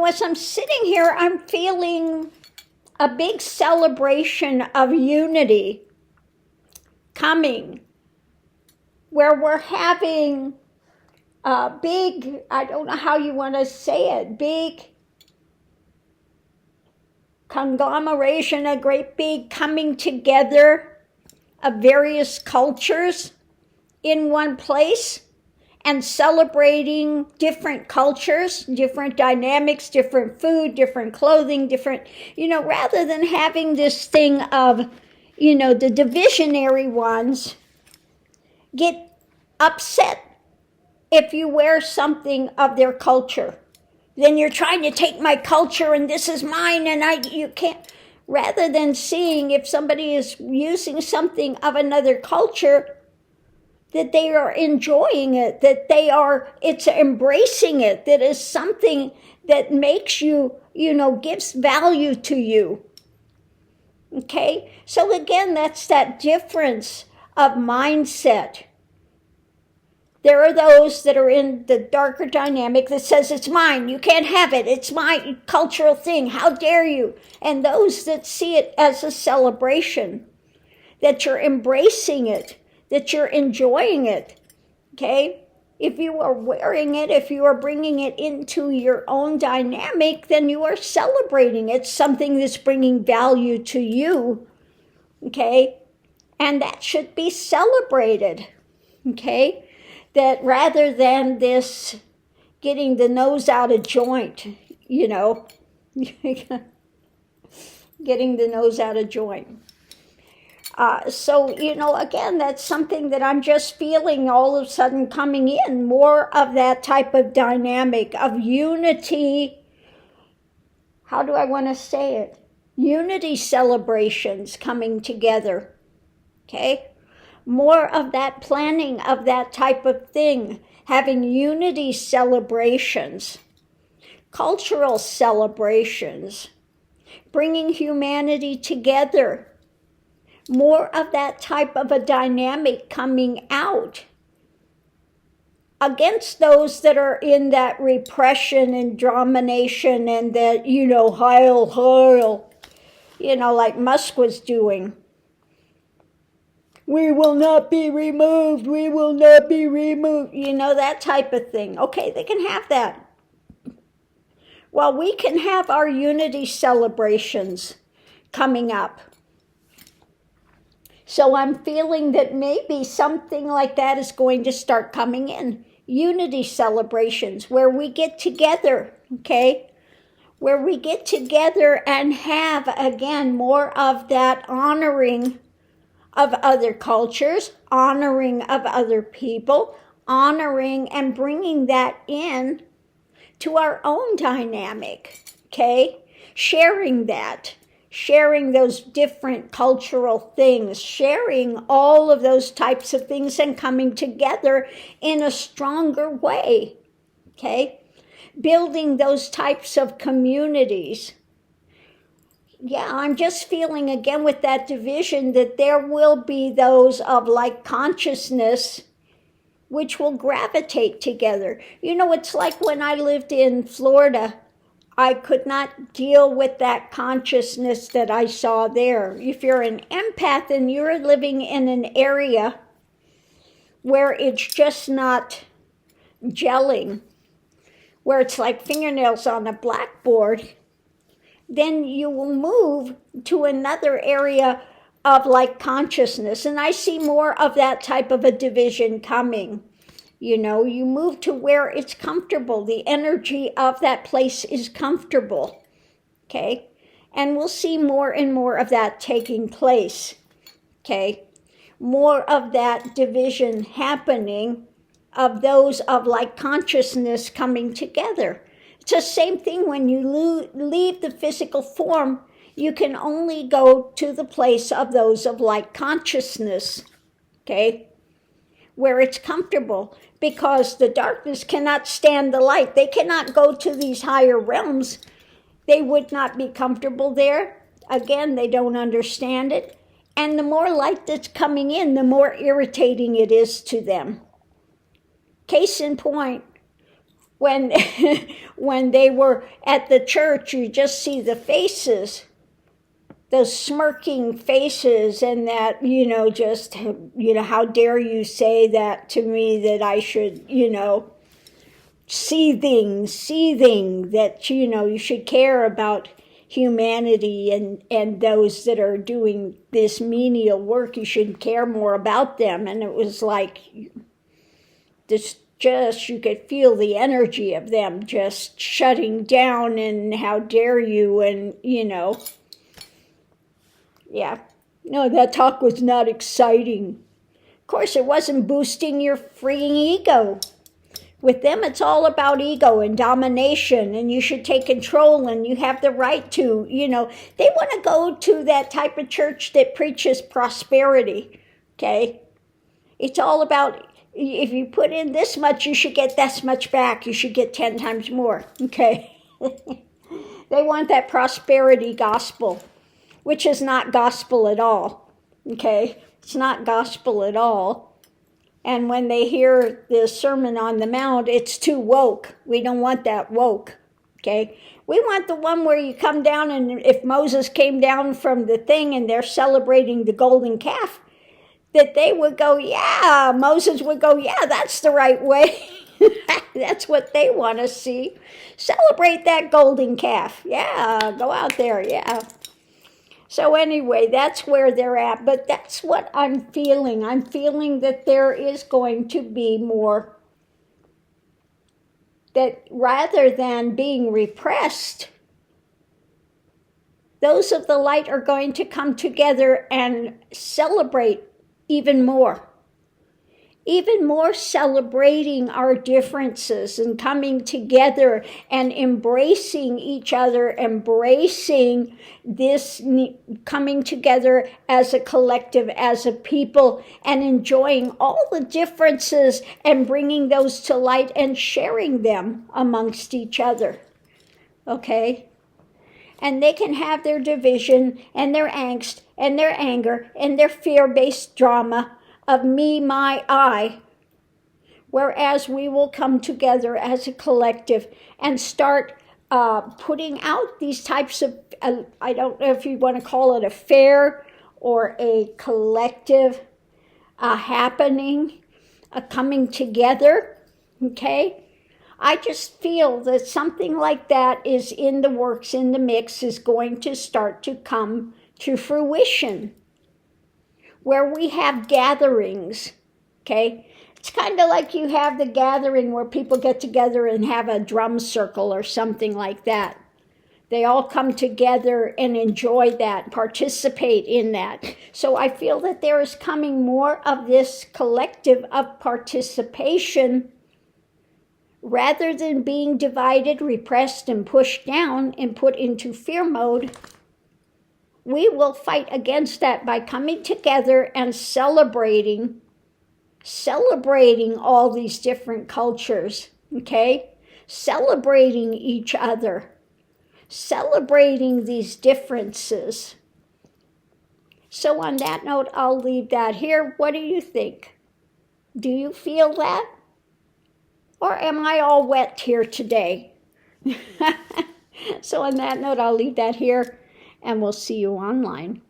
As I'm sitting here, I'm feeling a big celebration of unity coming, where we're having a big, I don't know how you want to say it, big conglomeration, a great big coming together of various cultures in one place and celebrating different cultures, different dynamics, different food, different clothing, different, rather than having this thing of, the divisionary ones get upset if you wear something of their culture. Then you're trying to take my culture and this is mine and you can't. Rather than seeing if somebody is using something of another culture, that they are enjoying it, that it's embracing it, that is something that makes you, gives value to you. Okay? So again, that's that difference of mindset. There are those that are in the darker dynamic that says, it's mine, you can't have it, it's my cultural thing, how dare you? And those that see it as a celebration, that you're embracing it, that you're enjoying it, okay? If you are wearing it, if you are bringing it into your own dynamic, then you are celebrating. It's something that's bringing value to you, okay? And that should be celebrated, okay? That rather than this getting the nose out of joint, getting the nose out of joint. So, again, that's something that I'm just feeling all of a sudden coming in, more of that type of dynamic of unity. How do I want to say it? Unity celebrations coming together, okay? More of that planning of that type of thing, having unity celebrations, cultural celebrations, bringing humanity together. More of that type of a dynamic coming out against those that are in that repression and domination and that, heil, like Musk was doing. We will not be removed, we will not be removed, that type of thing. Okay, they can have that. Well, we can have our unity celebrations coming up. So I'm feeling that maybe something like that is going to start coming in. Unity celebrations where we get together, okay? Where we get together and have, again, more of that honoring of other cultures, honoring of other people, honoring and bringing that in to our own dynamic, okay? Sharing that. Sharing those different cultural things, sharing all of those types of things and coming together in a stronger way, okay? Building those types of communities. Yeah, I'm just feeling again with that division that there will be those of like consciousness which will gravitate together. It's like when I lived in Florida, I could not deal with that consciousness that I saw there. If you're an empath and you're living in an area where it's just not gelling, where it's like fingernails on a blackboard, then you will move to another area of like consciousness. And I see more of that type of a division coming. You move to where it's comfortable. The energy of that place is comfortable, okay? And we'll see more and more of that taking place, okay? More of that division happening of those of like consciousness coming together. It's the same thing when you leave the physical form, you can only go to the place of those of like consciousness, okay? Where it's comfortable, because the darkness cannot stand the light. They cannot go to these higher realms. They would not be comfortable there. Again, they don't understand it. And the more light that's coming in, the more irritating it is to them. Case in point, when when they were at the church, you just see the faces, those smirking faces, and that, just, how dare you say that to me, that I should, seething, that, you should care about humanity and those that are doing this menial work. You should care more about them. And it was like, this just, you could feel the energy of them just shutting down, and how dare you, and, yeah. No, that talk was not exciting. Of course, it wasn't boosting your freaking ego. With them, it's all about ego and domination, and you should take control, and you have the right to, they want to go to that type of church that preaches prosperity, okay? It's all about, if you put in this much, you should get this much back. You should get 10 times more, okay? They want that prosperity gospel, which is not gospel at all, okay? It's not gospel at all. And when they hear the Sermon on the Mount, it's too woke. We don't want that woke, okay? We want the one where you come down, and if Moses came down from the thing and they're celebrating the golden calf, that they would go, yeah, Moses would go, yeah, that's the right way. That's what they want to see. Celebrate that golden calf. Yeah, go out there, yeah. So anyway, that's where they're at, but that's what I'm feeling. I'm feeling that there is going to be more, that rather than being repressed, those of the light are going to come together and celebrate even more celebrating our differences and coming together and embracing each other, embracing this coming together as a collective, as a people, and enjoying all the differences and bringing those to light and sharing them amongst each other, okay? And they can have their division and their angst and their anger and their fear-based drama of me, my, I, whereas we will come together as a collective and start putting out these types of, I don't know if you want to call it a fair or a collective happening, a coming together, okay? I just feel that something like that is in the works, in the mix, is going to start to come to fruition, where we have gatherings, okay? It's kind of like you have the gathering where people get together and have a drum circle or something like that. They all come together and enjoy that, participate in that. So I feel that there is coming more of this collective of participation, rather than being divided, repressed, and pushed down and put into fear mode. We will fight against that by coming together and celebrating all these different cultures, okay? Celebrating each other, celebrating these differences. So on that note, I'll leave that here. What do you think? Do you feel that? Or am I all wet here today? So on that note, I'll leave that here, and we'll see you online.